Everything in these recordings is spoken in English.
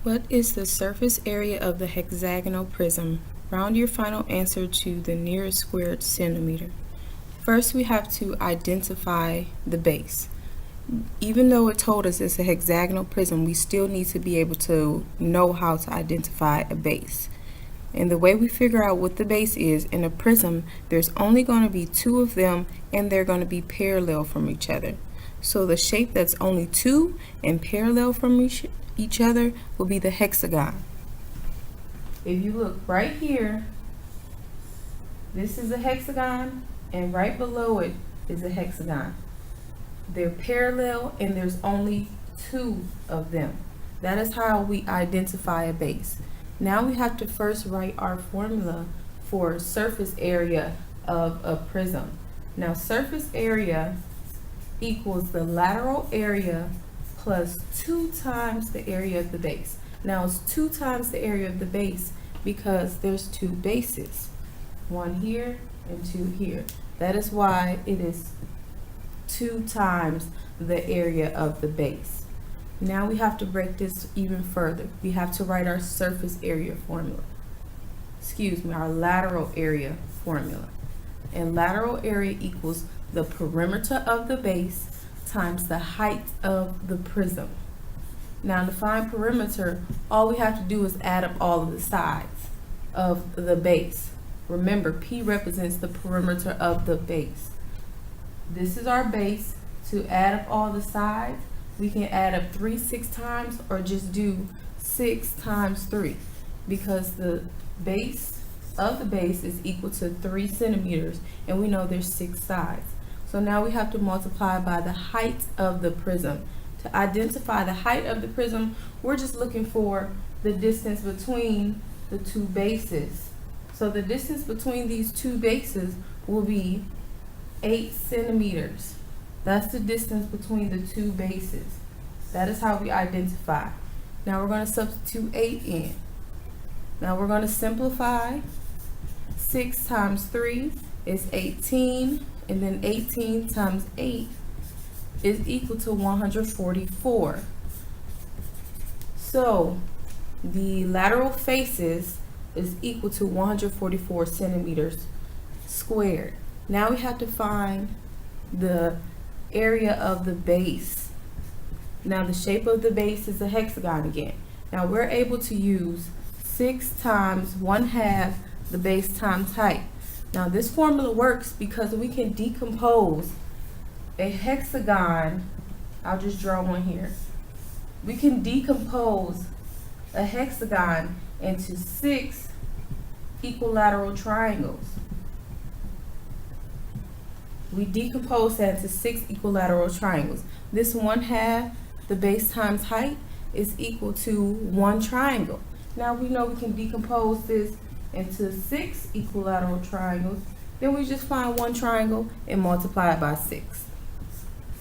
What is the surface area of the hexagonal prism? Round your final answer to the nearest squared centimeter. First, we have to identify the base. Even though it told us it's a hexagonal prism, we still need to be able to know how to identify a base. And the way we figure out what the base is in a prism, there's only going to be two of them and they're going to be parallel from each other. So the shape that's only two and parallel from each other will be the hexagon. If you look right here, this is a hexagon and right below it is a hexagon. They're parallel and there's only two of them. That is how we identify a base. Now we have to first write our formula for surface area of a prism. Now surface area equals the lateral area plus 2 times the area of the base. Now it's 2 times the area of the base because there's two bases, one here and two here. That is why it is 2 times the area of the base. Now we have to break this even further. We have to write our surface area formula. Our lateral area formula. And lateral area equals the perimeter of the base times the height of the prism. Now to find perimeter, all we have to do is add up all of the sides of the base. Remember, P represents the perimeter of the base. This is our base. To add up all the sides, we can add up 3 6 times or just do 6 times 3 because the base of the base is equal to 3 centimeters and we know there's 6 sides. So now we have to multiply by the height of the prism. To identify the height of the prism, we're just looking for the distance between the two bases. So the distance between these two bases will be 8 centimeters. That's the distance between the two bases. That is how we identify. Now we're going to substitute 8 in. Now we're going to simplify. 6 times 3 is 18, and then 18 times 8 is equal to 144. So the lateral faces is equal to 144 centimeters squared. Now we have to find the area of the base. Now the shape of the base is a hexagon again. Now we're able to use 6 times 1/2 the base times height. Now this formula works because we can decompose a hexagon. I'll just draw one here. We can decompose a hexagon into 6 equilateral triangles. We decompose that into 6 equilateral triangles. This 1/2 the base times height is equal to 1 triangle. Now we know we can decompose this into 6 equilateral triangles. Then we just find 1 triangle and multiply it by 6.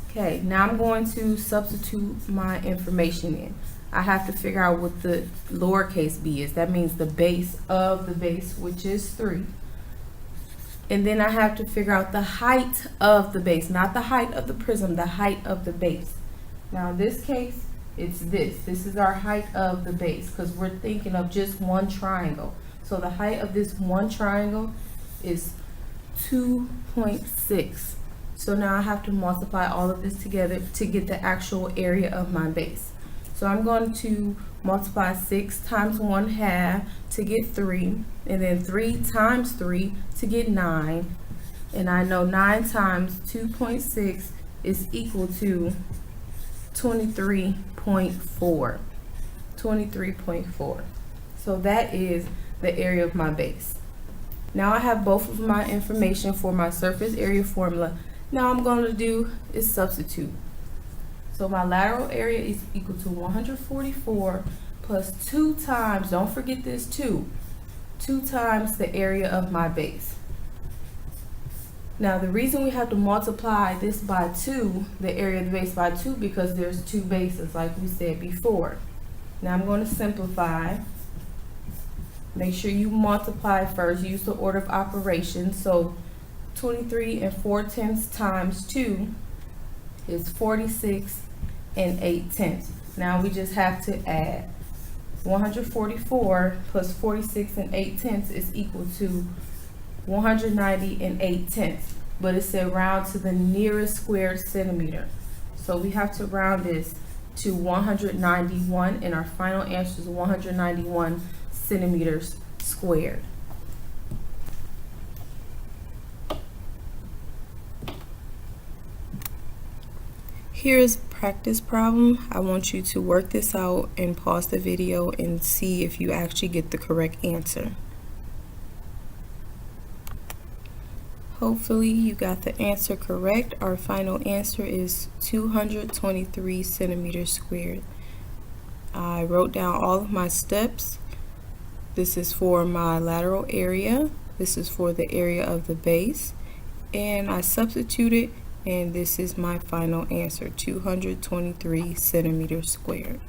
Okay, now I'm going to substitute my information in. I have to figure out what the lowercase b is. That means the base of the base, which is 3. And then I have to figure out the height of the base, not the height of the prism, the height of the base. Now in this case, it's this. This is our height of the base because we're thinking of just 1 triangle. So the height of this 1 triangle is 2.6. So now I have to multiply all of this together to get the actual area of my base. So I'm going to multiply 6 times 1/2 to get 3, and then 3 times 3 to get 9. And I know 9 times 2.6 is equal to 23.4. 23.4. So that is the area of my base. Now I have both of my information for my surface area formula. Now I'm going to do is substitute. So my lateral area is equal to 144 plus 2 times, don't forget this 2 times the area of my base. Now the reason we have to multiply this by 2, the area of the base by 2, because there's 2 bases like we said before. Now I'm going to simplify. Make sure you multiply first, use the order of operations. So 23 4/10 times 2 is 46 8/10. Now we just have to add. 144 plus 46 and 8/10 is equal to 190 and 8/10, but it said round to the nearest squared centimeter. So we have to round this to 191, and our final answer is 191 centimeters squared. Here is a practice problem. I want you to work this out and pause the video and see if you actually get the correct answer. Hopefully you got the answer correct. Our final answer is 223 centimeters squared. I wrote down all of my steps. This is for my lateral area. This is for the area of the base. And I substituted, and this is my final answer, 223 centimeters squared.